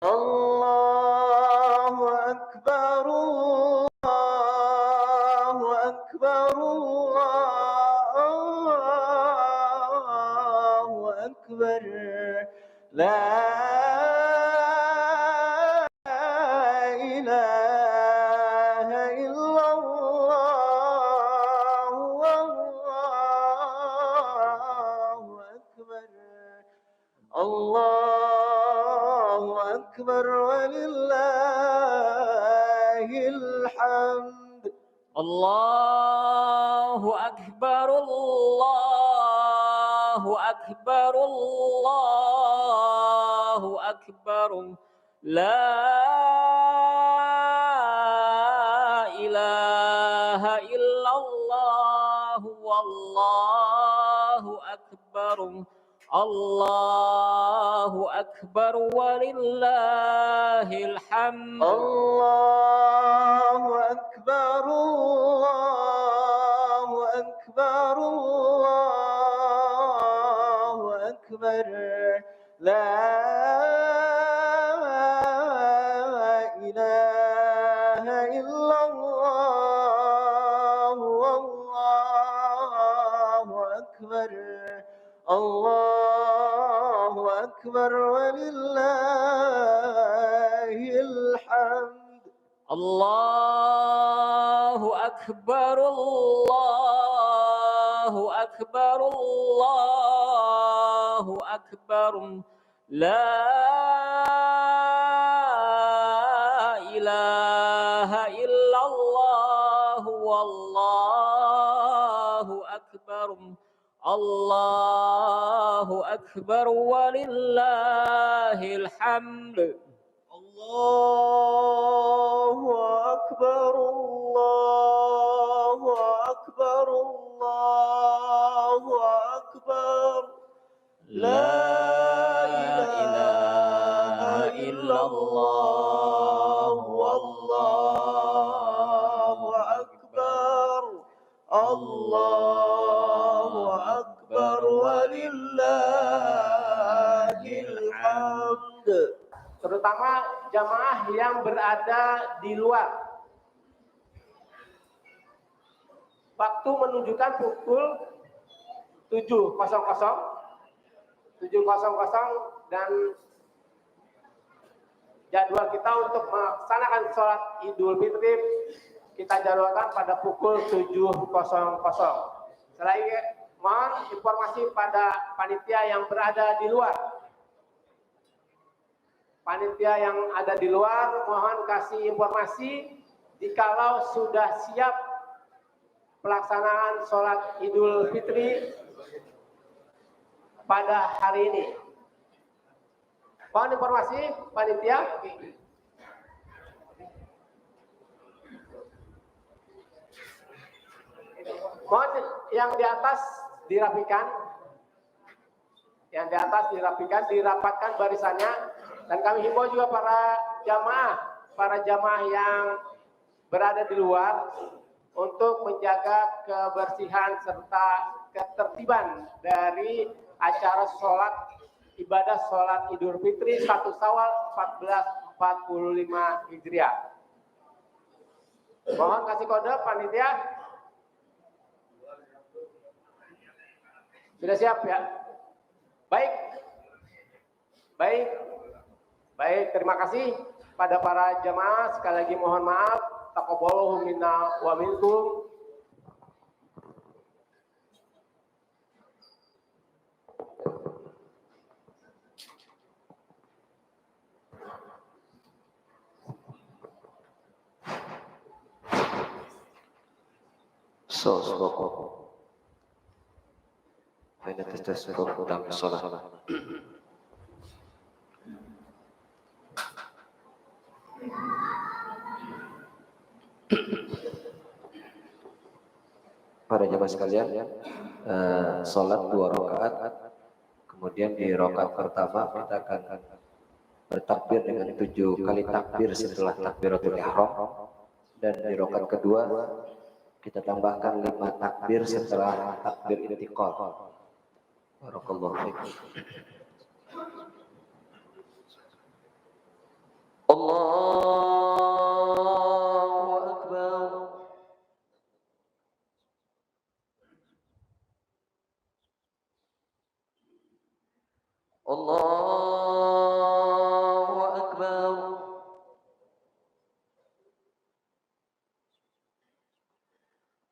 Allahu Akbar, Allahu Akbar, Allahu Akbar. La ilaha illallah, Allahu Akbar. Allahu Akbar walillahil hamd. Allahu Akbar, Allahu Akbar, Allahu Akbar. La ilaha illallah, wallahu akbar. Allahu Akbar walillahil hamd. Allahu Akbar, Allahu Akbar, Allahu Akbar. La ilaha illallah, wallahu akbar. Allahu Akbar walillahil hamd. Allahu Akbar, Allahu Akbar, Allahu Akbar. La ilaha illallah, wallahu akbar. Allahu Akbar walillahil hamd. Allahu Akbar, Allahu Akbar, Allahu Akbar. La ilaha illallah, wallahu akbar. Allahu Akbar walillahil hamd. Terutama jamaah yang berada di luar. Waktu menunjukkan pukul 7.00 dan jadwal kita untuk melaksanakan sholat Idul Fitri kita jadwalkan pada pukul 7.00. Selain mohon informasi pada panitia yang berada di luar. Panitia yang ada di luar mohon kasih informasi jikalau sudah siap pelaksanaan sholat Idul Fitri pada hari ini. Mohon informasi panitia. Mohon yang di atas dirapikan. Yang di atas dirapikan, dirapatkan barisannya. Dan kami himbau juga para jamaah yang berada di luar untuk menjaga kebersihan serta ketertiban dari acara ibadah sholat Idul Fitri 1 Syawal 1445 Hijriah. Mohon kasih kode panitia. Sudah siap ya? Baik, terima kasih pada para jamaah. Sekali lagi mohon maaf. Taqabbalallahu minna wa minkum. dalam sholat. Para jamaah sekalian, sholat 2 rakaat, kemudian di rakaat pertama kita akan bertakbir dengan 7 kali takbir setelah takbiratul ihram, dan di rakaat kedua kita tambahkan 5 takbir setelah takbir intiqal. Barakallahu fiikum. الله أكبر.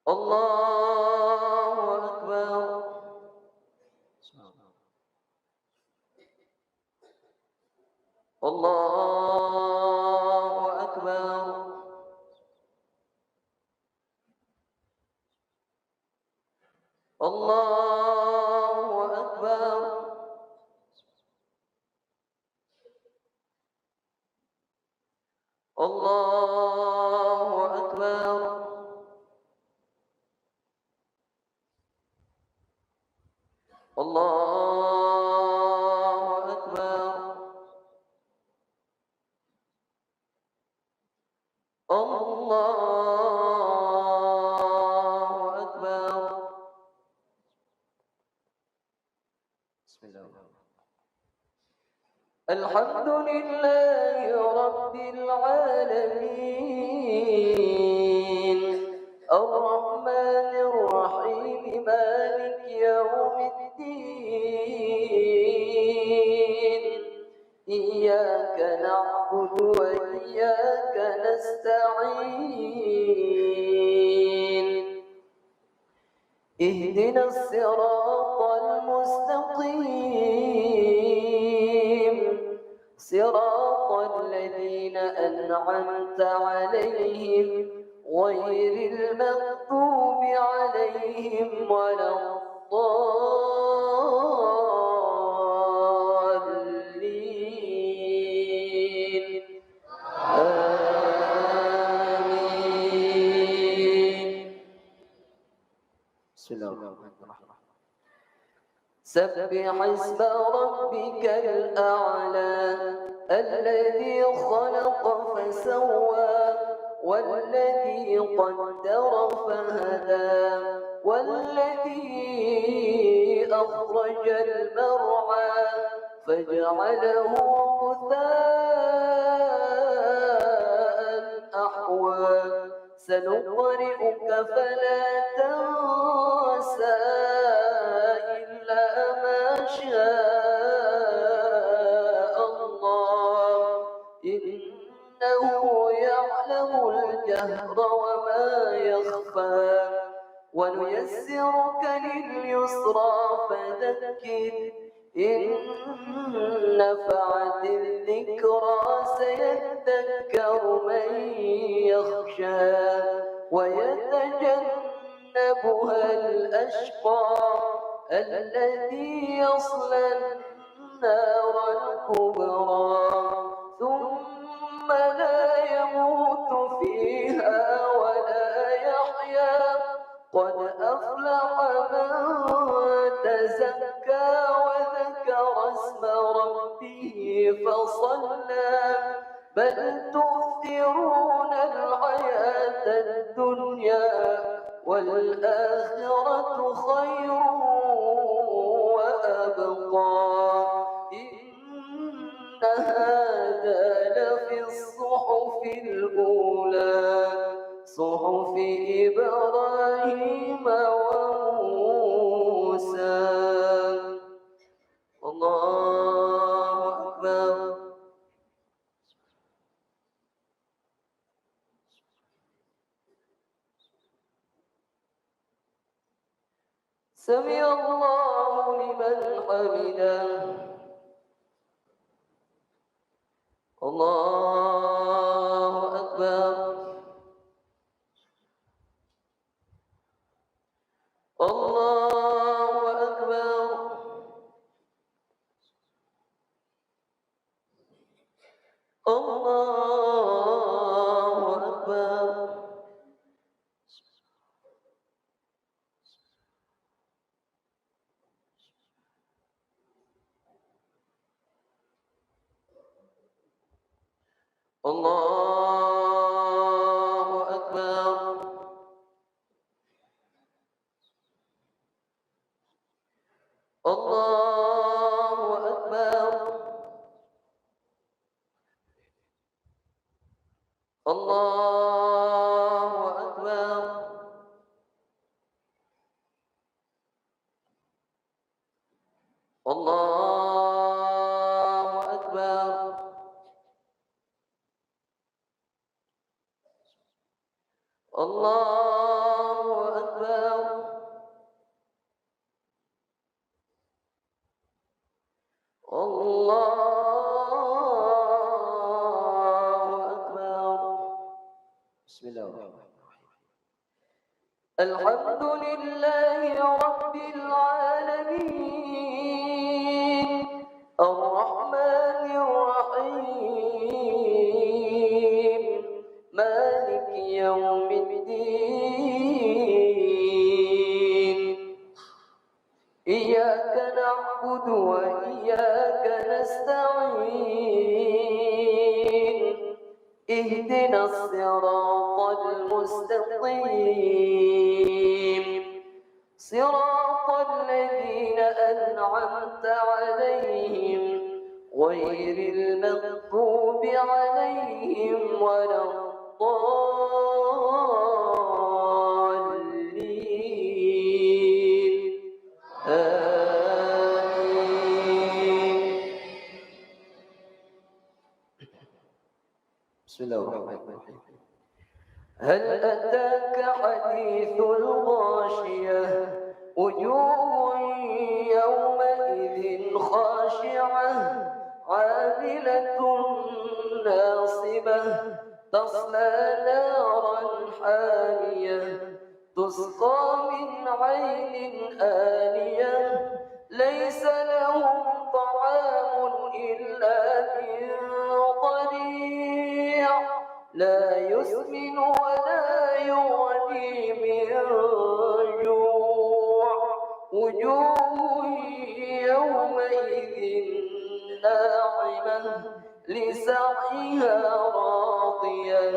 الله أكبر. الله أكبر. الله أكبر. الله أكبر. الله أكبر. الله أكبر. بسم الله. الحمد لله رب العالمين الرحمن الرحيم مالك يوم الدين إياك نعبد وإياك نستعين اهدنا الصراط المستقيم صراط الذين أنعمت عليهم غير المغضوب عليهم ولا الضالين آمين. بسم الله الرحمن الرحيم. سبح اسم ربك الأعلى الذي خلق فسوى والذي قدر فهدى والذي أخرج المرعى فجعله غثاء أحوى سنقرئك فلا تنسى إلا ما شاء الله إنه يعلم الجهر وما يخفى ونيسرك لليسرى فذكر إن نفعت الذكرى سيذكر من يخشى ويتجنبها الأشقى الذي يصلى النار الكبرى ثم لا يموت فيها ولا يحيا قد أفلح من تزكى وذكر اسم ربه فصلى بل تؤثرون الحياة الدنيا والآخرة خير وأبقى إن هذا لفي الصحف الأولى صحف إبراهيم وموسى. الله أكبر. سمع الله لمن حمده. الله أكبر. الله أكبر. الله أكبر. الله أكبر. الله أكبر. الله أكبر. الله الله أكبر. الله أكبر. بسم الله الرحمن الرحيم. الحمد لله رب العالمين الرحمن الرحيم مالك يوم الدين إياك نعبد وإياك نستعين اهدنا الصراط المستقيم صراط الذين أنعمت عليهم غير المغضوب عليهم ولا الضالين آمين. بسم الله الرحمن الرحيم. هل أتاك حديث الغاشية وجوه يومئذ خاشعة عاملة ناصبة تصلى نارا حامية تسقى من عين آنية ليس لهم طعام إلا من ضريع لا يسمن ولا يغني من جوع وجوه يومئذ ناعمة لسعيها راضية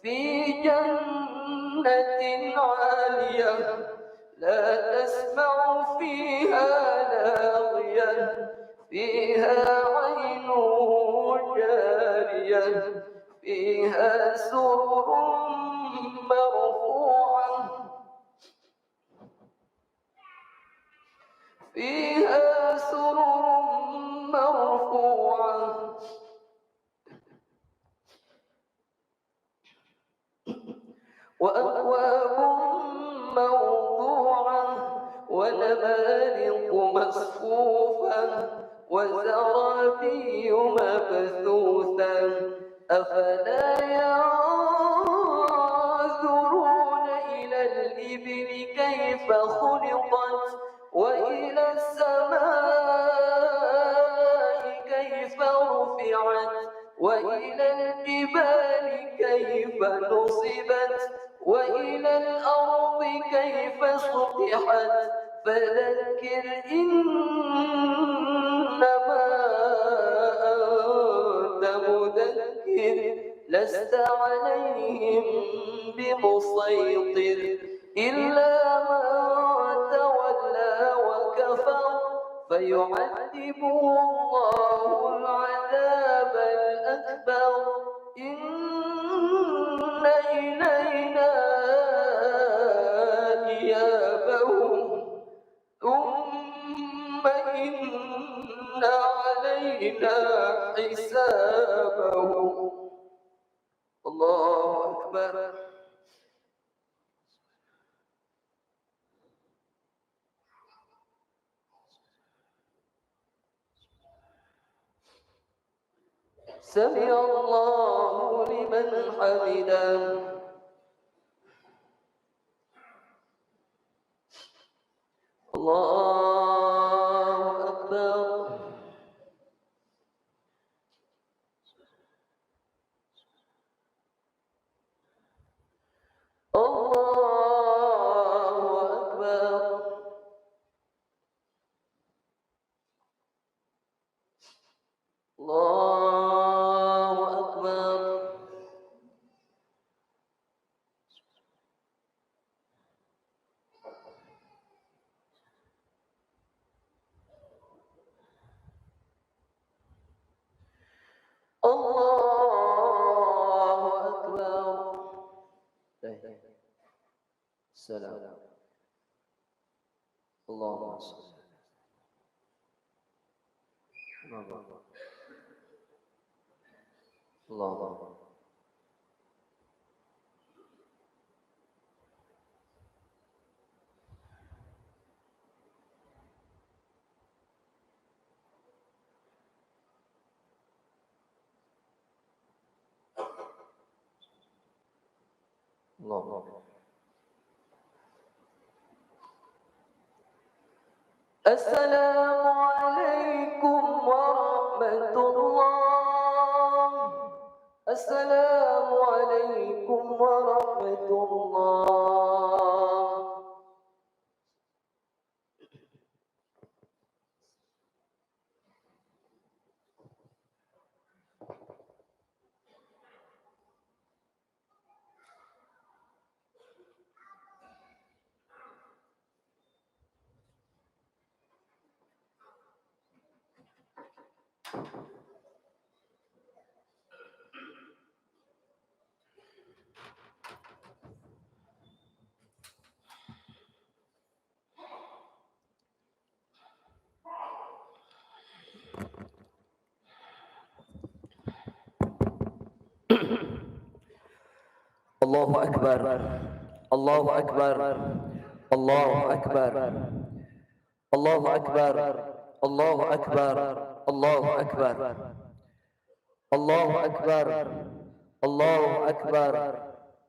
في جنة عالية لا تسمع فيها لاغية فيها عين جارية فيها سرر مرفوعة فيها سرر مرفوعة وأكواب موضوعة ونمارق مصفوفة وزرابي مبثوثة أفلا ينظرون إلى الإبل كيف خلقت وإلى السماء كيف رفعت وإلى الجبال كيف نصبت وإلى الأرض كيف سطحت فذكر إنما أنت مذكر لست عليهم بمسيطر إلا من تولى وكفر فيعذبه الله العذاب الأكبر إن إلينا إيابهم ثم إن علينا حسابهم. الله أكبر. سمع الله لمن حمده. الله أكبر. الله أكبر. الله أكبر. الله أكبر. السلام. اللهم صل. الله. Assalamualaikum warahmatullah. Assalamualaikum warahmatullah. Allahu Akbar, Allahu Akbar, Allahu Akbar, Allahu Akbar, Allahu Akbar, Allahu Akbar, Allahu Akbar, Allahu Akbar,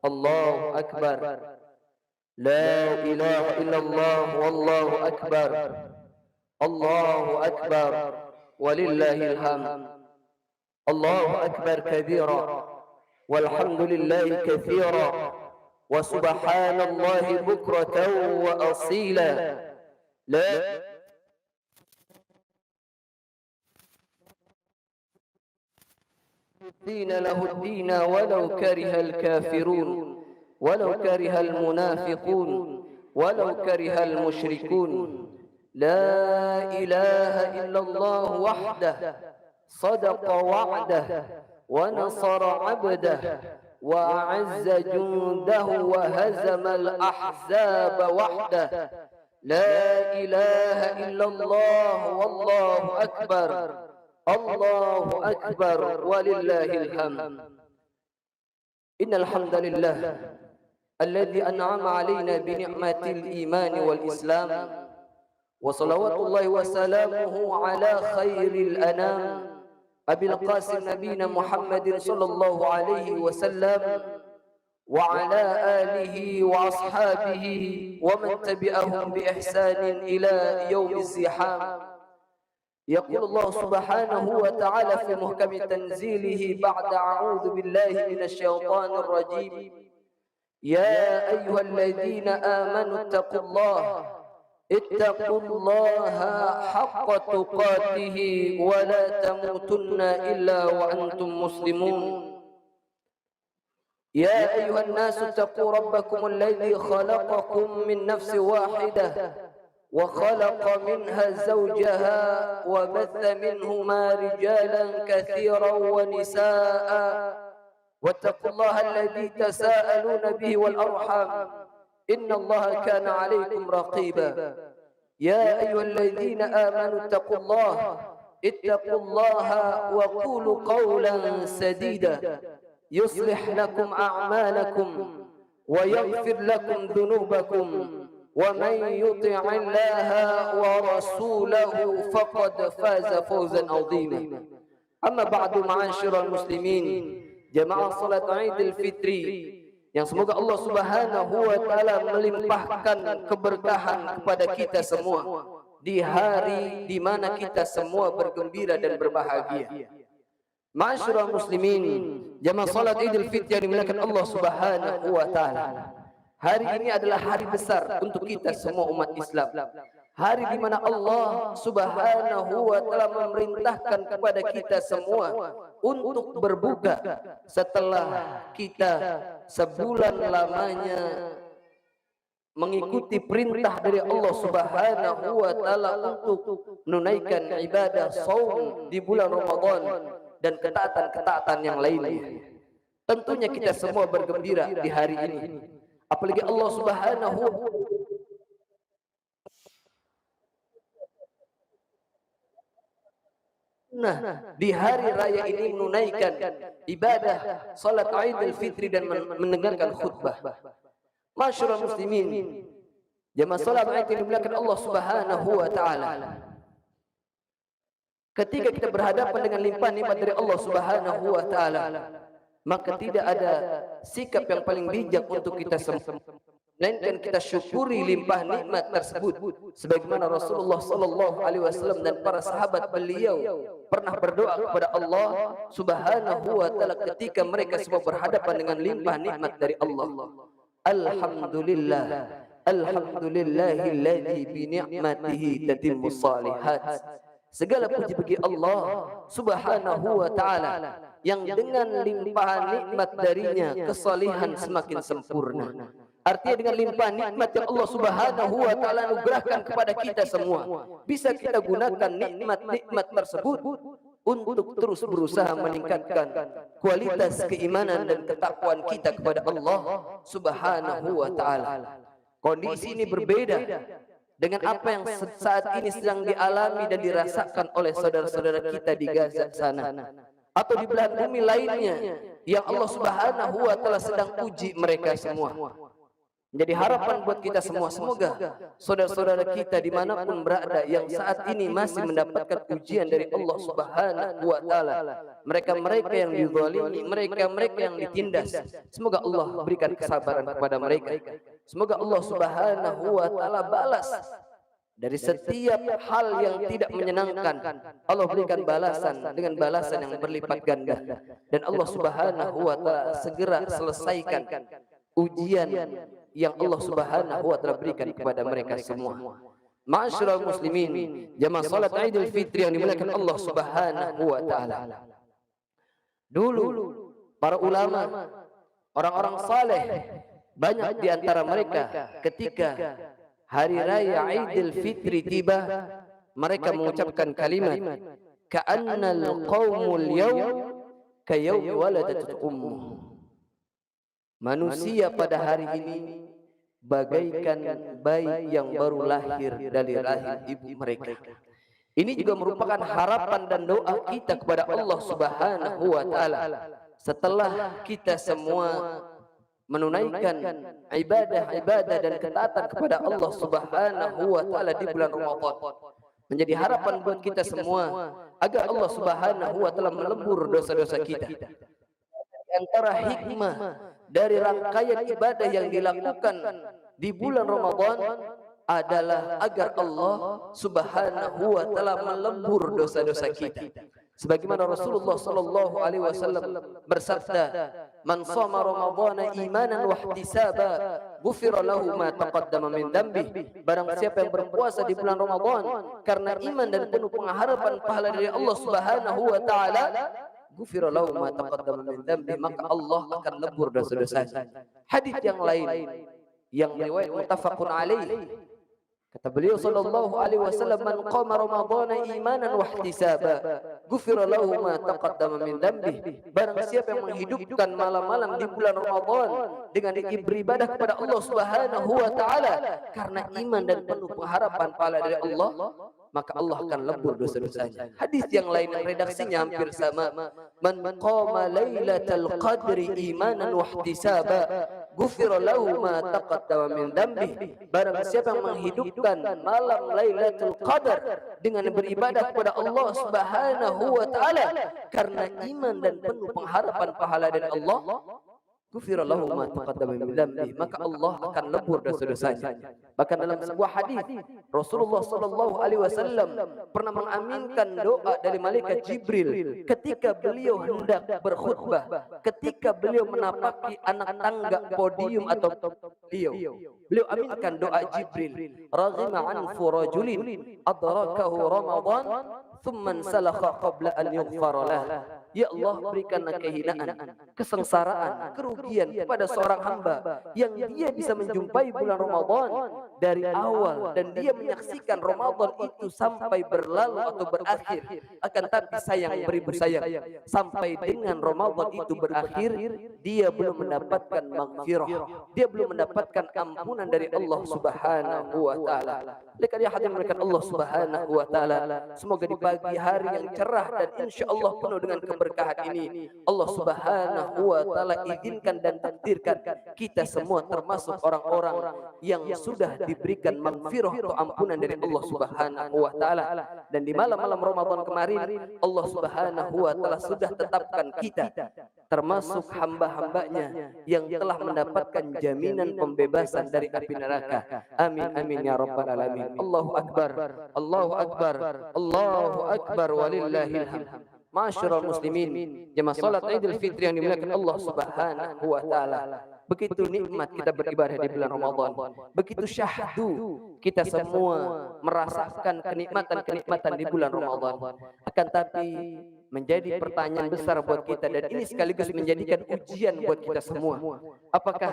Allahu Akbar. La ilaha illallah wallahu akbar. Allahu Akbar walillahil hamd. Allahu Akbar kabira walhamdulillahi katsira wa subhanallahi bukratan wa asila. La دين له الدين ولو كره الكافرون ولو كره المنافقون ولو كره المشركون. لا إله إلا الله وحده صدق وعده ونصر عبده وأعز جنده وهزم الأحزاب وحده. لا إله إلا الله والله أكبر. الله أكبر ولله الحمد. إن الحمد لله الذي أنعم علينا بنعمة الإيمان والإسلام، وصلوات الله وسلامه على خير الأنام أبي القاسم نبينا محمد صلى الله عليه وسلم وعلى آله وأصحابه ومن تبعهم بإحسان إلى يوم الزحام. يقول الله سبحانه وتعالى في محكم تنزيله بعد أعوذ بالله من الشيطان الرجيم: يا أيها الذين آمنوا اتقوا الله حق تقاته ولا تموتن إلا وأنتم مسلمون. يا أيها الناس اتقوا ربكم الذي خلقكم من نفس واحدة وخلق منها زوجها وبث منهما رجالا كثيرا ونساء واتقوا الله الذي تساءلون به والأرحام إن الله كان عليكم رقيبا. يا أيها الذين آمنوا اتقوا الله وقولوا قولا سديدا يصلح لكم أعمالكم ويغفر لكم ذنوبكم ومن يطع الله ورسوله فقد فاز فوزا عظيما. أما بعد معاشر المسلمين jemaah salat Idul Fitri yang semoga Allah Subhanahu wa taala melimpahkan keberkahan kepada kita semua di hari di mana kita semua bergembira dan berbahagia. Ma'asyiral muslimin, jemaah salat Idul Fitri yang dimuliakan Allah Subhanahu wa taala. Hari ini adalah hari besar untuk kita semua umat Islam. Hari di mana Allah Subhanahu wa taala memerintahkan kepada kita semua untuk berbuka setelah kita sebulan lamanya mengikuti perintah dari Allah Subhanahu wa taala untuk menunaikan ibadah shaum di bulan Ramadan dan ketaatan-ketaatan yang lainnya. Tentunya kita semua bergembira di hari ini. Apalagi Allah Subhanahu wa taala di hari raya ini menunaikan ibadah salat Idul Fitri dan mendengarkan khutbah. Masyarul muslimin, jemaah salat Id yang dimuliakan Allah Subhanahu wa taala. Ketika kita berhadapan dengan limpahan nikmat dari Allah Subhanahu wa taala, maka tidak ada sikap yang paling bijak untuk kita semua, melainkan kita syukuri limpah nikmat tersebut, sebagaimana Rasulullah sallallahu alaihi wasallam dan para sahabat beliau pernah berdoa kepada Allah Subhanahu wa taala ketika mereka semua berhadapan dengan limpah nikmat dari Allah. Alhamdulillah, alhamdulillahilladzi bi ni'matihi tatimmus shalihat. Segala puji bagi Allah Subhanahu wa taala yang dengan limpahan nikmat darinya kesalihan semakin sempurna. Artinya dengan limpahan nikmat yang Allah Subhanahu wa taala anugerahkan kepada kita semua, bisa kita gunakan nikmat-nikmat tersebut untuk terus berusaha meningkatkan kualitas keimanan dan ketakwaan kita kepada Allah Subhanahu wa taala. Kondisi ini berbeda dengan apa yang saat ini sedang dialami dan dirasakan oleh saudara-saudara kita di Gaza sana atau di belahan bumi lainnya yang Allah Subhanahu wa taala sedang uji mereka semua. Menjadi harapan buat kita semua, semoga saudara-saudara kita dimanapun berada yang saat ini masih mendapatkan ujian dari Allah Subhanahu wa taala, mereka-mereka yang dizalimi, mereka-mereka yang ditindas, semoga Allah berikan kesabaran kepada mereka. Semoga Allah Subhanahu wa taala balas dari setiap hal yang tidak menyenangkan. Allah berikan balasan dengan balasan yang berlipat ganda, dan Allah Subhanahu wa taala segera selesaikan ujian yang Allah Subhanahu wa taala berikan kepada mereka semua. Ma'asyiral muslimin, jamaah salat Idul Fitri yang dimuliakan Allah Subhanahu wa taala. Dulu para ulama, orang-orang saleh, banyak di antara mereka ketika hari raya Idul Fitri tiba, mereka mengucapkan kalimat ka'annal qaumul yawm kayaumi waladat ummuh. Manusia pada hari ini bagaikan bayi yang baru lahir dari rahim ibu mereka. Ini juga merupakan harapan dan doa kita kepada Allah Subhanahu wa taala. Setelah kita semua menunaikan ibadah-ibadah dan ketaatan kepada Allah Subhanahu wa taala di bulan Ramadan, menjadi harapan buat kita semua agar Allah Subhanahu wa taala melebur dosa-dosa kita. Antara hikmah dari rangkaian ibadah yang dilakukan di bulan Ramadan adalah agar Allah Subhanahu wa taala melebur dosa-dosa kita. Sebagaimana Rasulullah sallallahu alaihi wasallam bersabda, "Man shoma Ramadhana imanan wa ihtisaba, ghufira lahu ma taqaddama min dhanbi." Barang siapa yang berpuasa di bulan Ramadan karena iman dan penuh pengharapan pahala dari Allah Subhanahu wa taala, ghufira lahu ma taqaddama min dhanbi, maka Allah akan lebur dosa-dosanya. Hadis yang lain yang riwayat muttafaqun alaih, kata beliau sallallahu alaihi wasallam, "Man qama ramadhana imanan wa ihtisaba, ghufira lahu ma taqaddama min dhanbi." Barang siapa yang menghidupkan malam-malam di bulan Ramadan dengan beribadah kepada Allah Subhanahu wa taala karena iman dan penuh pengharapan pahala dari Allah, maka Allah akan lebur dosa-dosanya. Hadis yang lain yang redaksinya hampir sama, "Man qama lailatal qadri imanan wa ihtisaba, ghufira lahu ma taqaddama min dhanbi." Barang siapa yang menghidupkan malam Lailatul Qadar dengan beribadah kepada Allah Subhanahu wa taala karena iman dan penuh pengharapan pahala dari Allah, ghufira lahu ma taqaddama min dhanbi, maka Allah akan lebur dosa-dosanya. Bahkan dalam sebuah hadis Rasulullah sallallahu alaihi wasallam pernah mengaminkan doa dari malaikat Jibril ketika beliau hendak berkhutbah, ketika beliau menapaki anak tangga podium atau beliau aminkan doa Jibril, "Raghima anfu rajulin adrakahu Ramadan thumma salakha qabla an yughfara lah." Ya Allah, berikanlah kehinaan, kesengsaraan, kerugian kepada seorang hamba yang dia bisa menjumpai bulan Ramadan dari awal dan dia menyaksikan Ramadan itu sampai berlalu atau berakhir, akan tapi sayang beribu sayang, sampai dengan Ramadan itu berakhir dia belum mendapatkan maghfirah, dia belum mendapatkan ampunan dari Allah Subhanahu wa taala. Oleh karena hadirin mereka Allah Subhanahu wa taala, semoga di pagi hari yang cerah dan insyaallah penuh dengan keberkahan ini Allah Subhanahu wa taala izinkan dan takdirkan kita semua termasuk orang-orang yang sudah diberikan maghfirah atau ampunan dari Allah Subhanahu wa taala. Dan di malam-malam Ramadan kemarin Allah Subhanahu wa taala sudah tetapkan kita termasuk hamba-hambanya yang telah mendapatkan jaminan pembebasan dari api neraka. Amin amin ya rabbal alamin. Allahu akbar, Allahu akbar, Allahu akbar walillahil hamd. Masyarul muslimin, jemaah salat Idul Fitri yang dimuliakan Allah Subhanahu wa taala. Begitu nikmat kita beribadah di bulan Ramadan. Begitu syahdu kita semua merasakan kenikmatan-kenikmatan di bulan Ramadan. Akan tapi menjadi pertanyaan besar buat kita, dan ini sekaligus menjadikan ujian buat kita semua. Apakah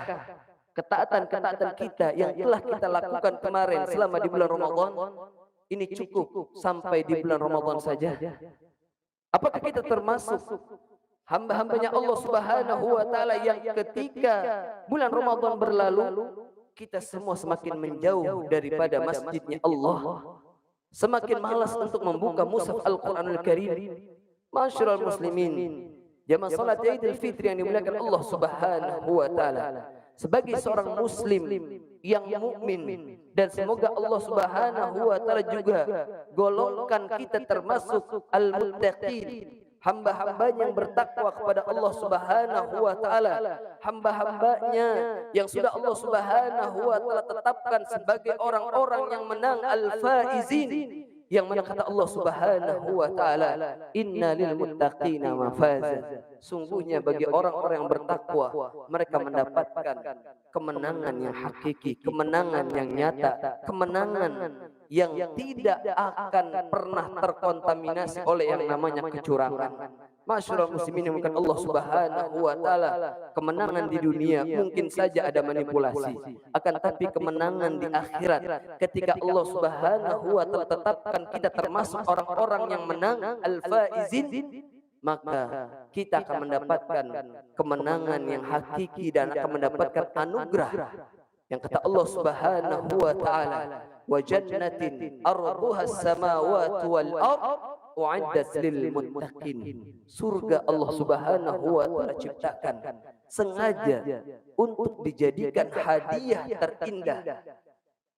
ketaatan-ketaatan kita yang telah kita lakukan kemarin selama di bulan Ramadan ini cukup sampai di bulan Ramadan saja? Apakah kita termasuk hamba-hambanya Allah Subhanahu wa taala yang ketika bulan Ramadan berlalu kita semua semakin menjauh daripada masjidnya Allah, semakin malas untuk membuka mushaf Al-Qur'anul Karim? Masyarul muslimin, jamaah salat Idul Fitri yang dimuliakan Allah Subhanahu wa taala, sebagai seorang muslim yang mukmin, dan semoga Allah Subhanahu wa taala juga golongkan kita termasuk al-muttaqin, hamba-hambanya yang bertakwa kepada Allah Subhanahu wa taala, hamba-hambanya yang sudah Allah Subhanahu wa taala tetapkan sebagai orang-orang yang menang al-faizin, yang mana kata Allah Subhanahu wa taala, inna lil muttaqina mafaza, sungguhnya bagi orang-orang yang bertakwa mereka mendapatkan kemenangan yang hakiki, kemenangan yang nyata, kemenangan yang tidak akan pernah terkontaminasi oleh yang namanya kecurangan. Masyarul muslimin yang bukan Allah Subhanahu wa taala, kemenangan di dunia mungkin saja ada manipulasi, akan tapi kemenangan di akhirat ketika Allah Subhanahu wa taala tetapkan kita termasuk orang-orang yang menang al-faizin, maka kita akan mendapatkan kemenangan yang hakiki dan akan mendapatkan anugerah yang kata Allah Subhanahu wa taala, wa jannatin arduha as-samawati wal ard u'iddat lil muttaqin. Surga Allah Subhanahu wa taala ciptakan sengaja untuk dijadikan hadiah terindah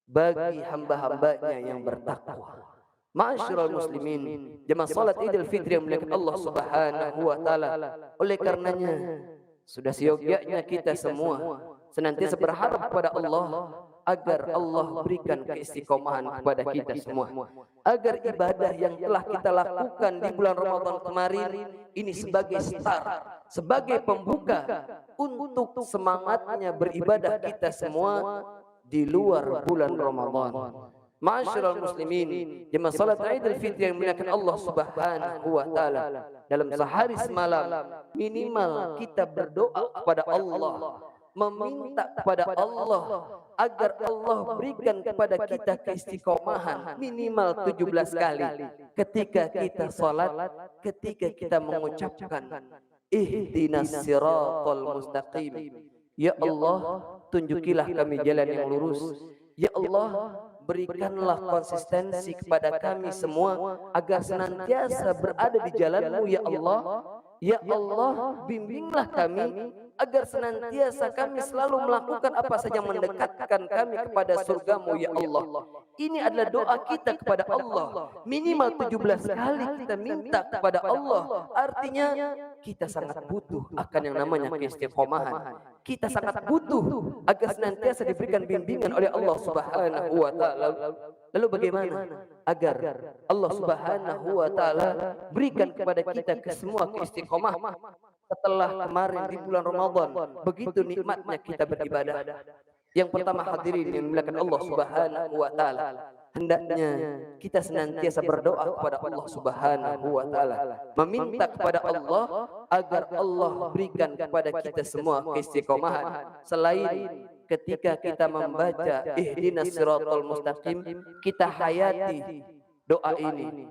bagi hamba-hambanya yang bertakwa. Ma'asyiral muslimin, jemaah salat Idul Fitri yang dimuliakan Allah Subhanahu wa taala. Oleh karenanya sudah seyogyanya kita semua senantiasa berharap kepada Allah agar Allah berikan keistiqomahan kepada kita semua, agar ibadah yang telah kita lakukan di bulan Ramadan kemarin ini sebagai start, sebagai pembuka untuk semangatnya beribadah kita semua di luar bulan Ramadan. Ma'asyiral muslimin, jemaah salat Idul Fitri yang dimuliakan Allah Subhanahu wa taala, dalam sehari semalam minimal kita berdoa kepada Allah, meminta kepada Allah agar Allah berikan kepada kita keistiqomahan minimal 17 kali ketika kita salat, ketika kita mengucapkan ihdinas siratal mustaqim. Ya Allah, tunjukilah kami jalan yang lurus. Ya Allah, berikanlah konsistensi kepada kami semua agar senantiasa berada di jalan-Mu ya Allah. Ya Allah, bimbinglah kami agar senantiasa kami selalu melakukan apa saja yang mendekatkan kami kepada surga-Mu ya Allah. Ini adalah doa kita kepada Allah. Minimal 17 kali kita minta kepada Allah. Artinya kita sangat butuh akan yang namanya keistiqomahan. Kita sangat butuh agar senantiasa diberikan bimbingan oleh Allah Subhanahu wa taala. Lalu bagaimana agar Allah Subhanahu wa taala berikan kepada kita semua keistiqomah setelah kemarin di bulan Ramadan begitu nikmatnya kita beribadah? Yang pertama hadirin yang dimuliakan Allah Subhanahu wa taala, hendaknya kita senantiasa berdoa kepada Allah Subhanahu wa taala, meminta kepada Allah agar Allah berikan kepada kita semua keistiqomahan. Selain ketika kita membaca ihdinas siratal mustaqim, kita hayati doa ini,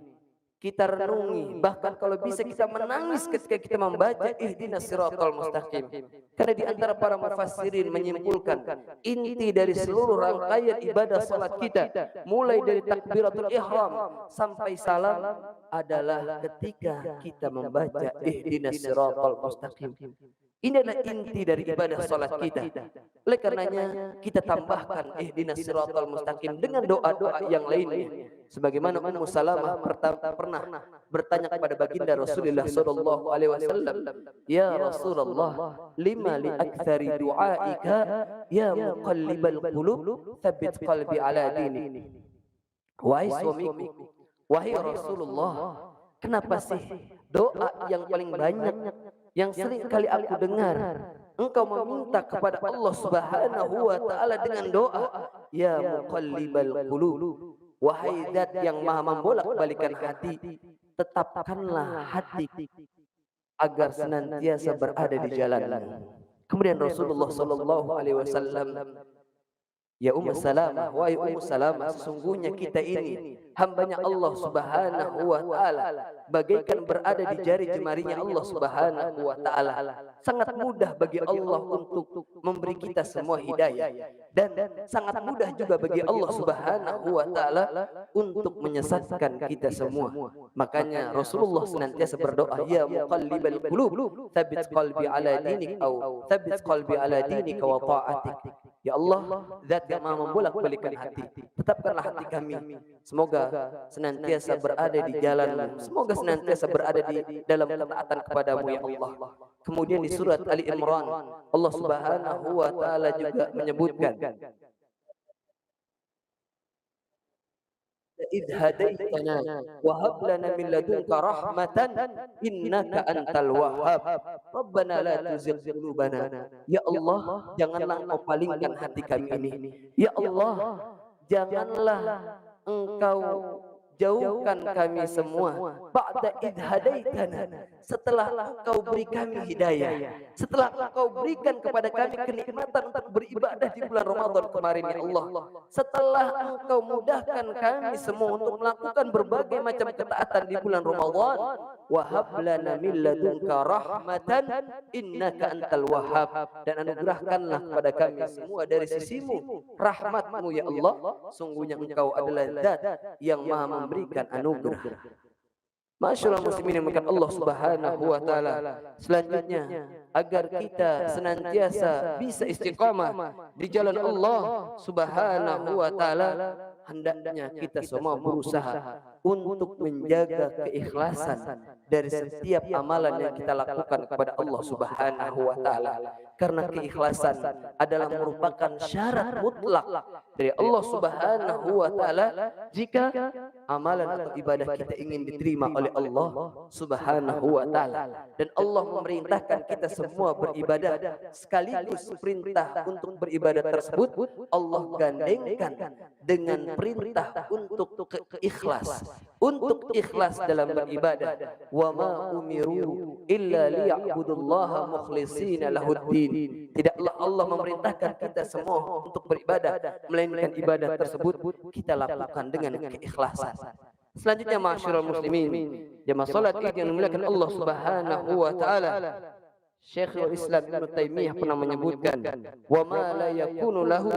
kita renungi, bahkan kalau bisa kita menangis ketika kita membaca ihdinas siratal mustaqim. Karena di antara para mufassirin menyimpulkan inti dari seluruh rangkaian ibadah salat kita, mulai dari takbiratul ihram sampai salam adalah ketika kita membaca ihdinas siratal mustaqim. Ini adalah inti dari ibadah salat kita. Oleh karenanya kita tambahkan ihdinas siratal mustaqim dengan doa-doa yang lainnya. Sebagaimana Ummu Salamah pernah bertanya kepada baginda Rasulullah sallallahu alaihi wasallam, "Ya Rasulullah, lima li aktsari du'aika ya muqallibal qulub, tsabbit qalbi ala dinik." Wahai suamiku, wahai Rasulullah, kenapa sih doa yang paling banyak yang sering kali aku dengar engkau meminta kepada Allah Subhanahu wa taala dengan doa, ya muqallibal qulub, wahai zat yang maha membolak-balikan hati, tetapkanlah hati agar senantiasa berada di jalan-Mu. Kemudian Rasulullah sallallahu alaihi wasallam, ya Ummu Salamah, wahai Ummu Salamah, sesungguhnya kita ini hambanya Allah Subhanahu wa taala, bagaikan berada di jari jemarinya Allah Subhanahu wa taala. Sangat mudah bagi Allah untuk memberi kita semua hidayah, dan sangat mudah juga bagi Allah Subhanahu wa taala untuk menyesatkan kita semua. Makanya Rasulullah senantiasa berdoa, ya muqallibal qulub, tsabbit qalbi ala dinik, atau tsabbit qalbi ala dinika wa ta'atik. Ya Allah, zat yang maha membolak-balikan hati, tetapkanlah hati kami semoga senantiasa berada di jalan-Mu, semoga senantiasa berada di dalam ketaatan kepada-Mu ya Allah. Kemudian di surat Ali Imran, Allah Subhanahu wa taala juga menyebutkan, "Idh hadaitana wa hab lana min ladunka rahmatan innaka antal wahhab. Rabbana la tuzigh qulubana." Ya Allah, janganlah Engkau palingkan hati kami ini. Ya Allah, janganlah Engkau jauhkan kami semua. Ba'da idh hadaitana, setelah Engkau beri kami hidayah, setelah Engkau berikan kepada kami kenikmatan untuk beribadah di bulan Ramadan kemarin ya Allah, setelah Engkau mudahkan kami semua untuk melakukan berbagai macam ketaatan di bulan Ramadan, wa hab lana min ladunka rahmatan innaka antal wahhab, dan anugerahkanlah kepada kami semua dari sisimu rahmat-Mu ya Allah, sungguhnya Engkau adalah zat yang maha memberikan anugerah. Masyaallah muslimin yang dimuliakan Allah Subhanahu wa taala. Selanjutnya, agar kita senantiasa bisa istiqamah di jalan Allah Subhanahu wa taala, hendaknya kita semua berusaha untuk menjaga keikhlasan dari setiap amalan yang kita lakukan kepada Allah Subhanahu wa taala. Karena keikhlasan adalah merupakan syarat mutlak dari Allah Subhanahu wa taala jika amalan atau ibadah kita ingin diterima oleh Allah Subhanahu wa taala. Dan Allah memerintahkan kita semua beribadah, sekaligus perintah untuk beribadah tersebut Allah gandengkan dengan perintah untuk ikhlas, untuk ikhlas dalam beribadah. Wa ma umiru illa liya'budullaha mukhlishina lahuddin. Tidaklah Allah memerintahkan kita semua untuk beribadah, melainkan ibadah tersebut kita lakukan dengan keikhlasan. Selanjutnya ma'asyiral muslimin, jamaah salat Id yang dimuliakan Allah Subhanahu wa taala, Syekhul Islam Ibn Taimiyah pernah menyebutkan, wa ma la yakunu lahu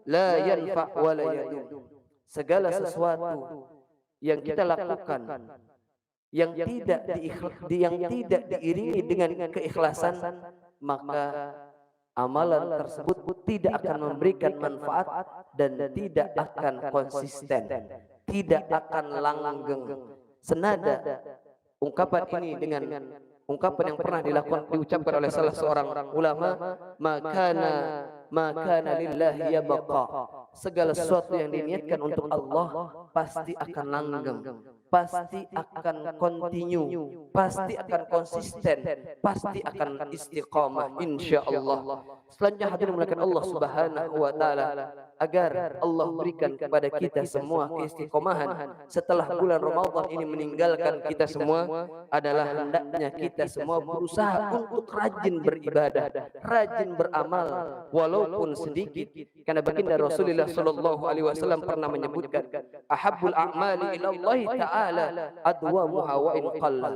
la yanfa' wa la yadum. Segala sesuatu yang kita lakukan yang tidak diiringi dengan keikhlasan, maka amalan tersebut tidak akan memberikan manfaat dan tidak akan konsisten, tidak akan langgeng. Senada ungkapan ini dengan ungkapan yang pernah diucapkan oleh salah seorang ulama, makana lillahi yabqa. Segala sesuatu yang diniatkan untuk Allah pasti akan langgeng, pasti akan continue, pasti akan konsisten, pasti akan istiqamah insyaallah. Selanjutnya hadirin dimuliakan Allah Subhanahu wa taala, agar Allah berikan kepada kita semua keistiqomahan setelah bulan Ramadan ini meninggalkan kita semua, adalah hendaknya kita semua berusaha untuk rajin beribadah, rajin beramal walaupun sedikit. Karena baginda Rasulullah sallallahu alaihi wasallam pernah menyebutkan, ahabbul a'mali ila Allah taala adwamuha wa in qalla.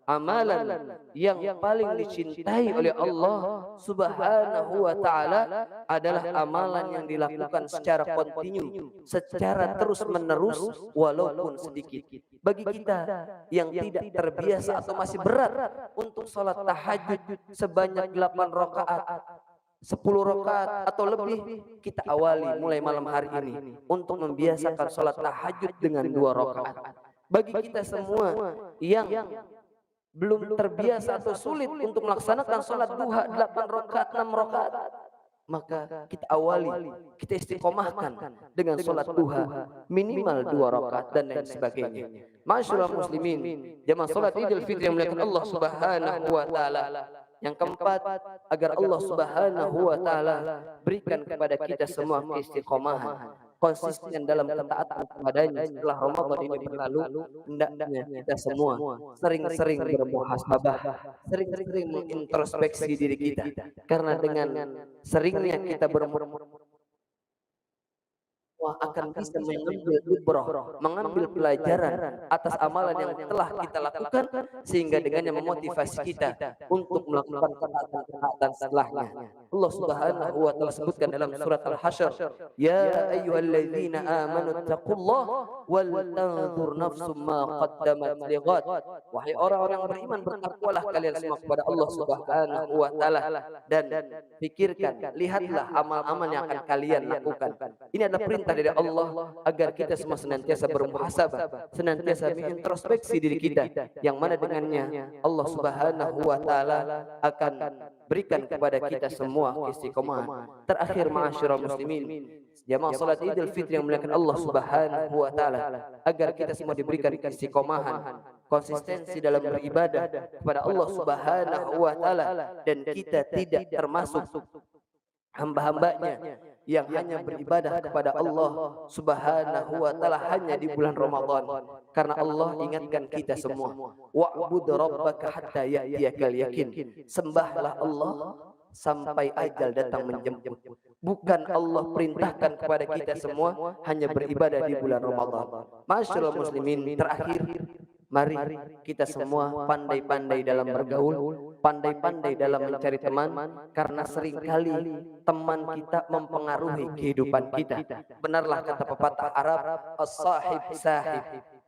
amalan yang paling dicintai oleh Allah Subhanahu wa taala adalah amalan yang dilakukan secara kontinu, secara terus-menerus walaupun sedikit. Bagi kita yang tidak terbiasa atau masih berat untuk salat tahajud sebanyak 8 rakaat, 10 rakaat atau lebih, kita awali mulai malam hari ini untuk membiasakan salat tahajud dengan 2 rakaat. Bagi kita semua yang belum terbiasa atau sulit untuk melaksanakan sholat duha 8 rakaat, 6 rakaat, maka kita awali, kita istiqomahkan dengan sholat duha minimal 2 rakaat dan lain sebagainya. Masyaallah muslimin, jamaah sholat Idul Fitri yang dimuliakan Allah Subhanahu wa taala. Yang keempat, agar Allah Subhanahu wa taala berikan kepada kita semua keistiqomahan, konsisten dalam ketaatan kepadanya setelah Ramadan ini berlalu. Hendaknya kita semua sering-sering bermuhasabah, sering-sering mengintrospeksi diri kita, karena dengan seringnya kita akan bisa mengambil ibrah, mengambil pelajaran atas amalan yang telah kita lakukan, sehingga dengannya memotivasi kita untuk melakukan ketaatan setelahnya. Allah Subhanahu wa taala sebutkan dalam surat Al-Hasyr, ya ayyuhalladzina amanu taqullaha wal tanzur nafsum ma qaddamat lighad. Wahai orang-orang beriman, bertakwalah kalian semua kepada Allah Subhanahu wa taala dan pikirkan, lihatlah amal-amal yang akan kalian lakukan. Ini adalah perintah dari Allah agar kita semua senantiasa bermuhasabah, senantiasa mengintrospeksi diri kita, yang mana dengannya Allah Subhanahu wa taala akan berikan kepada kita semua istiqomah. Terakhir, ma'asyiral muslimin, jamaah salat Idul Fitri yang dimuliakan Allah Subhanahu wa taala, agar kita semua diberikan istiqomahan, konsistensi dalam beribadah kepada Allah Subhanahu wa taala, dan kita tidak termasuk hamba-hambanya yang hanya beribadah kepada Allah Subhanahu wa taala hanya di bulan Ramadan. Karena Allah ingatkan kita semua, wa'bud rabbaka hatta ya'tiyakal yakin. Sembahlah Allah sampai ajal datang menjemput. Bukan Allah perintahkan kepada kita semua hanya beribadah di bulan Ramadan. Masyaallah muslimin, terakhir, mari kita semua pandai-pandai dalam bergaul, pandai-pandai dalam mencari teman, karena seringkali teman kita mempengaruhi kehidupan kita. Benarlah kata pepatah Arab, as-sahib sahib.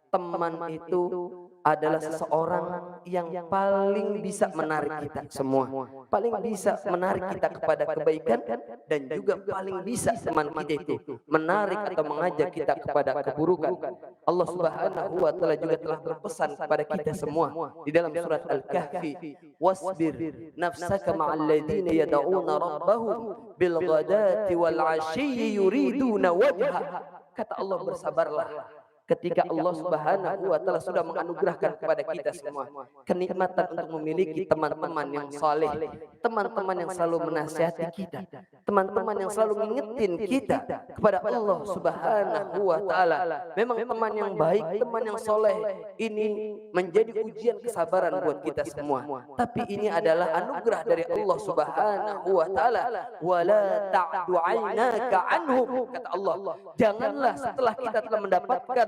Teman itu adalah seseorang yang paling bisa menarik kita semua, paling bisa menarik kita kepada kebaikan, dan juga paling bisa teman kita itu menarik atau mengajak kita kepada keburukan. Allah Subhanahu wa taala juga telah berpesan kepada kita semua di dalam surat Al-Kahfi, wasbir nafsaka ma'al ladzina yad'una rabbahum bil ghadati wal 'ashyi yuriduna wajha. Kata Allah, bersabarlah ketika Allah Subhanahu wa taala sudah menganugerahkan kepada kita semua kenikmatan untuk memiliki teman-teman yang saleh, teman-teman yang selalu menasihati kita, teman-teman yang selalu mengingetin kita kepada Allah Subhanahu wa taala. Memang teman yang baik, teman yang saleh ini menjadi ujian kesabaran buat kita semua. Tapi ini adalah anugerah dari Allah Subhanahu wa taala. Wala ta'du 'ainaka anhum, kata Allah. Janganlah setelah kita telah mendapatkan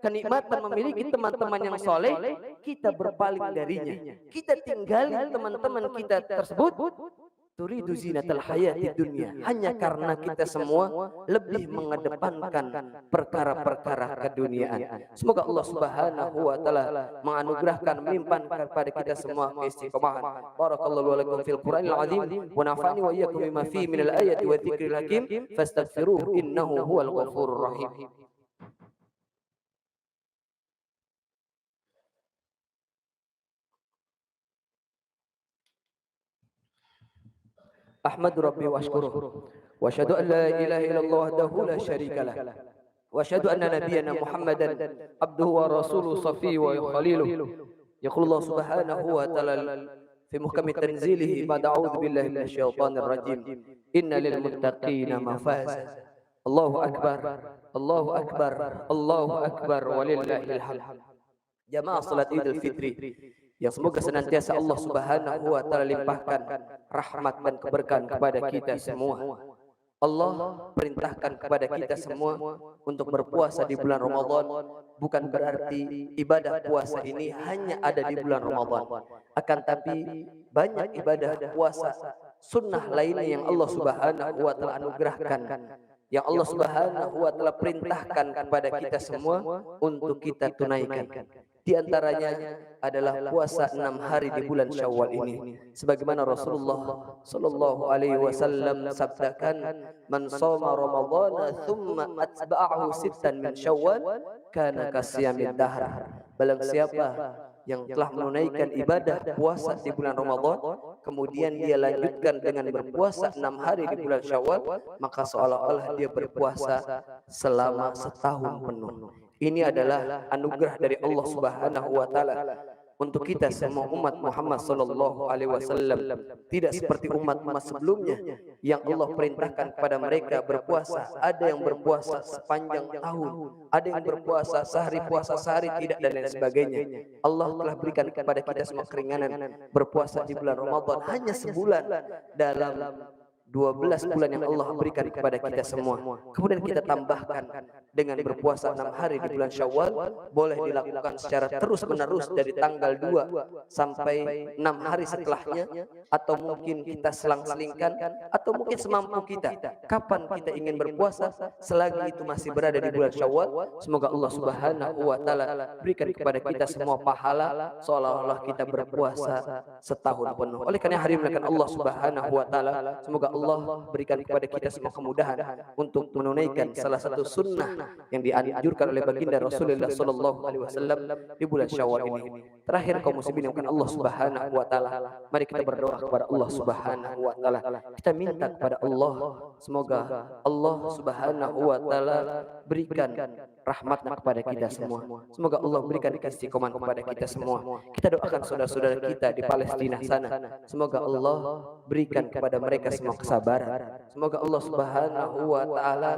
kenikmatan memiliki teman-teman yang soleh, kita berpaling darinya, kita tinggalin teman-teman kita tersebut, turidu zinatal hayati dunia, hanya karena kita semua lebih mengedepankan perkara-perkara keduniaan. Semoga Allah Subhanahu wa taala menganugerahkan, melimpahkan kepada kita semua keistiqomahan. Barakallahu lakum fil Qur'anil azim wa nafa'ani wa iyyakum bima fihi minal ayati wa dzikril hakim fastaghfiruhu innahu huwal ghafurur rahim. Ahmadu Rabbi wa ashkuruh wa asyhadu an la ilaha illallah wahdahu la syarika lah wa asyhadu anna nabiyyana Muhammadan abduhu wa rasuluhu safiyyuhu wa khaliluh. Yaqulu Allah Subhanahu wa ta'ala fi muhkami tanzilihi ba'da a'udzu billahi minasyaitonir rajim, inna lil muttaqina mafaza. Allahu akbar, Allahu akbar, Allahu akbar, walillahil hamd. Jamaah salat Idul Fitri yang semoga senantiasa Allah Subhanahu wa taala limpahkan rahmat dan keberkahan kepada kita semua. Allah perintahkan kepada kita semua untuk berpuasa di bulan Ramadan, bukan berarti ibadah puasa ini hanya ada di bulan Ramadan. Akan tapi banyak ibadah puasa sunnah lainnya yang Allah Subhanahu wa taala anugerahkan, yang Allah Subhanahu wa taala perintahkan kepada kita semua untuk kita tunaikan. Di antaranya adalah puasa 6 hari di bulan Syawal ini. Sebagaimana Rasulullah sallallahu alaihi wasallam sabdakan, "Man shoma Ramadhana tsumma atba'ahu sittan min Syawal kana kasiyamid dahr." Barang siapa yang telah menunaikan ibadah puasa di bulan Ramadan, kemudian dia lanjutkan dengan berpuasa 6 hari di bulan Syawal, maka seolah-olah dia berpuasa selama setahun penuh. Ini adalah anugerah dari Allah Subhanahu wa taala untuk kita semua umat Muhammad sallallahu alaihi wasallam. Tidak seperti umat-umat sebelumnya yang Allah perintahkan kepada mereka berpuasa, ada yang berpuasa sepanjang tahun, ada yang berpuasa sehari puasa sehari tidak, dan lain sebagainya. Allah telah berikan kepada kita semua keringanan berpuasa di bulan Ramadan hanya sebulan dalam 12 bulan yang Allah berikan kepada kita semua. Kemudian kita tambahkan dengan berpuasa 6 hari di bulan Syawal, boleh dilakukan secara terus menerus dari tanggal 2 sampai 6 hari setelahnya, atau mungkin kita selang-selingkan, atau mungkin semampu kita. Kapan kita ingin berpuasa, selagi itu masih berada di bulan Syawal, semoga Allah Subhanahu wa taala berikan kepada kita semua pahala seolah-olah kita berpuasa setahun penuh. Oleh karena hari ini Allah Subhanahu wa taala, semoga Allah berikan kepada kita semua kemudahan untuk menunaikan salah satu sunnah yang dianjurkan oleh baginda Rasulullah sallallahu alaihi wasallam di bulan Syawal ini. Terakhir kaum muslimin yang Allah Subhanahu wa taala, mari kita berdoa kepada Allah Subhanahu wa taala. Kita minta kepada Allah, semoga Allah Subhanahu wa taala berikan rahmatnya kepada kita semua. Semoga Allah berikan istiqomah kepada kita semua. Kita doakan saudara-saudara kita di Palestina sana, semoga Allah berikan kepada mereka semua kesabaran. Semoga Allah Subhanahu wa taala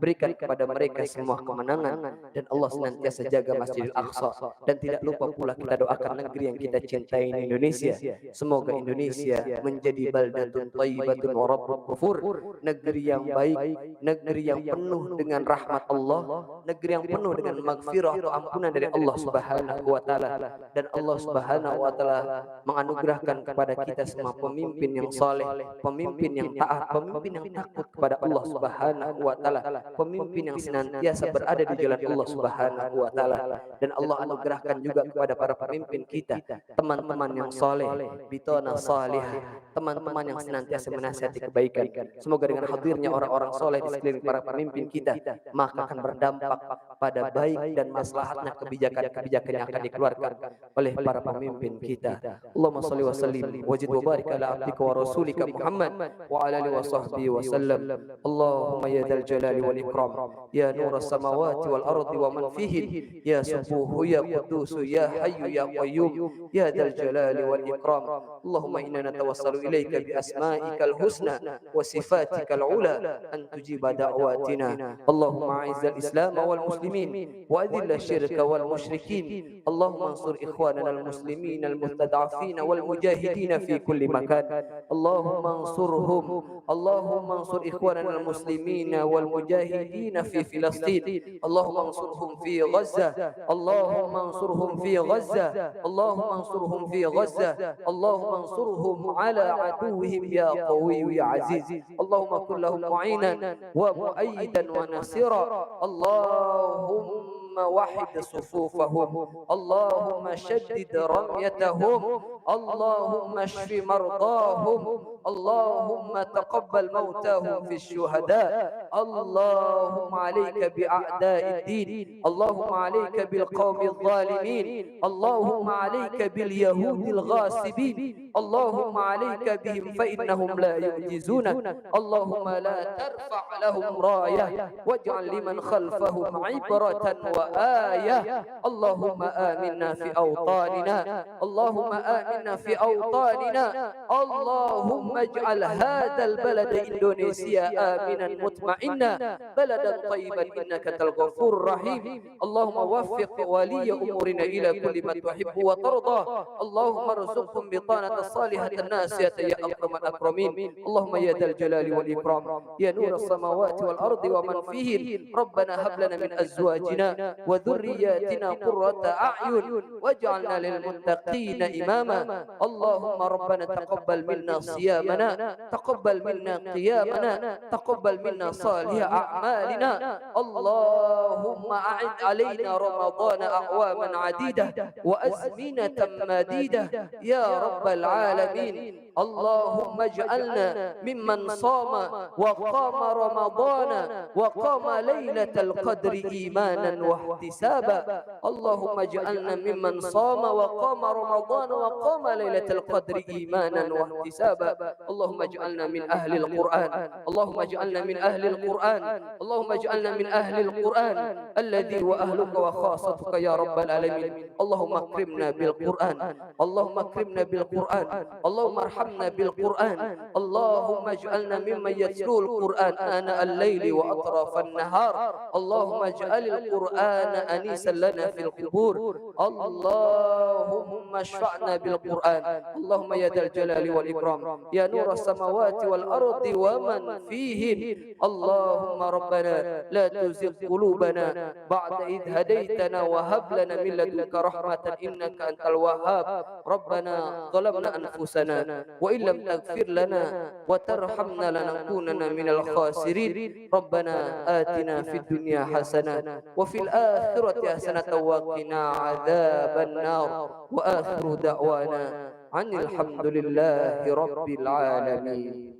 berikan kepada mereka semua kemenangan, dan Allah senantiasa jaga Masjidil Aqsa. Dan tidak lupa pula kita doakan negeri yang kita cintai ini, Indonesia. Semoga Indonesia menjadi baldatun thayyibatun wa rabbul ghafur, negeri yang baik, negeri yang penuh dengan rahmat Allah, negeri yang penuh dengan magfirah atau ampunan dari Allah Subhanahu wa taala. Dan Allah Subhanahu wa taala menganugerahkan kepada kita semua pemimpin yang saleh, pemimpin yang taat, pemimpin yang takut kepada Allah Subhanahu wa taala, pemimpin yang senantiasa berada di jalan Allah Subhanahu wa taala. Dan Allah anugerahkan juga kepada para pemimpin kita teman-teman yang saleh, bitana salihah, teman-teman yang senantiasa menasihati kebaikan. Semoga dengan hadirnya orang-orang saleh di sekeliling para pemimpin kita, maka akan berdampak pada baik dan maslahatnya kebijakan-kebijakan yang akan dikeluarkan oleh para pemimpin kita. Allahumma shalli wa sallim wajid wa barik ala abdika wa rasulika Muhammad wa ala alihi wa sahbihi wa sallam. Allahumma ya dzal jalali wal ikram, ya nur as-samawati wal ardi wa man fihin, ya subuhu ya qudus ya hayyu ya qayyum, ya dzal jalali wal ikram. Allahumma inna natawassalu ilaika bi asma'ikal husna wa sifatikal ula an tujiba da'watina. Allahumma a'izzal islam wal muslimin wa adhill asyirka wal musyrikin. Allahumma ansur ikhwanana al muslimin al mustad'afin wal mujahidin fi kulli makan. Allahumma ansurhum, Allahumma ansur ikhwanana al muslimin wal mujahidin fi Filastin. Allahumma ansurhum fi Gaza, Allahumma ansurhum fi Gaza, Allahumma ansurhum fi Gaza, Allahumma ansurhum ala aduwwihim ya qawi ya aziz. Allahumma kun lahum mu'inan wa mu'ayyidan wa nasira. Allahumma wahid sufufahum, Allahumma shaddid ramyatahum, Allahumma shfi mardahum, Allahumma taqabbal mautahum fi syuhada. Allahumma alayka bi a'da'id din, Allahumma alayka bil qawmi adh-dhalimin, Allahumma alayka bil yahudil ghasibin, Allahumma alayka bihim fa innahum la yu'jizunak. Allahumma la tarfa' lahum rayah waj'al liman khalfahum 'ibratan wa ayah. Allahumma aminna fi awtanina, Allahumma aminna fi awtanina, Allahumma ij'al hadzal balada Indonesia aminan mutma'inna baladan tayyiban innaka antal ghafurur rahim. Allahumma waffiq waliya umurina ila kulli ma tuhibbu wa tarda. Allahumma arzuqhum bitanatan أعمالنا صالحة ناسية يا أكرم الأكرمين. اللهم يا ذا الجلال والإكرام يا نور السماوات والأرض ومن فيهن، ربنا هب لنا من أزواجنا وذرياتنا قرة أعين واجعلنا للمتقين إماما. اللهم ربنا تقبل منا صيامنا، تقبل منا قيامنا، تقبل منا صالح أعمالنا. اللهم أعد علينا رمضان أعواما عديدة وأزمنة مديدة يا رب العالمين. اللهم اجعلنا ممن صام وقام رمضان وقام ليلة القدر إيمانا واحتسابا. اللهم اجعلنا ممن صام وقام رمضان وقام ليلة القدر إيمانا واحتسابا. اللهم اجعلنا من أهل القرآن، اللهم اجعلنا من أهل القرآن، اللهم اجعلنا من أهل القرآن الذي وأهلك وخاصتك يا رب العالمين. اللهم اكرمنا بالقرآن، اللهم اكرمنا بالقرآن، اللهم ارحمنا بالقرآن. اللهم اجعلنا ممن يتلو القرآن آناء الليل وأطراف النهار. اللهم اجعل القرآن أنيسا لنا في القبور. اللهم اشفعنا بالقرآن. اللهم يا ذا الجلال والإكرام يا نور السماوات والأرض ومن فيهن. اللهم ربنا لا تزغ قلوبنا بعد إذ هديتنا وهب لنا من لدنك رحمة إنك أنت الوهاب. ربنا ظلمنا أنفسنا وإن لم تغفر لنا وترحمنا لنكونن من الخاسرين. ربنا آتنا في الدنيا حسنة وفي الآخرة حسنة وقنا عذاب النار. وآخر دعوانا عن الحمد لله رب العالمين.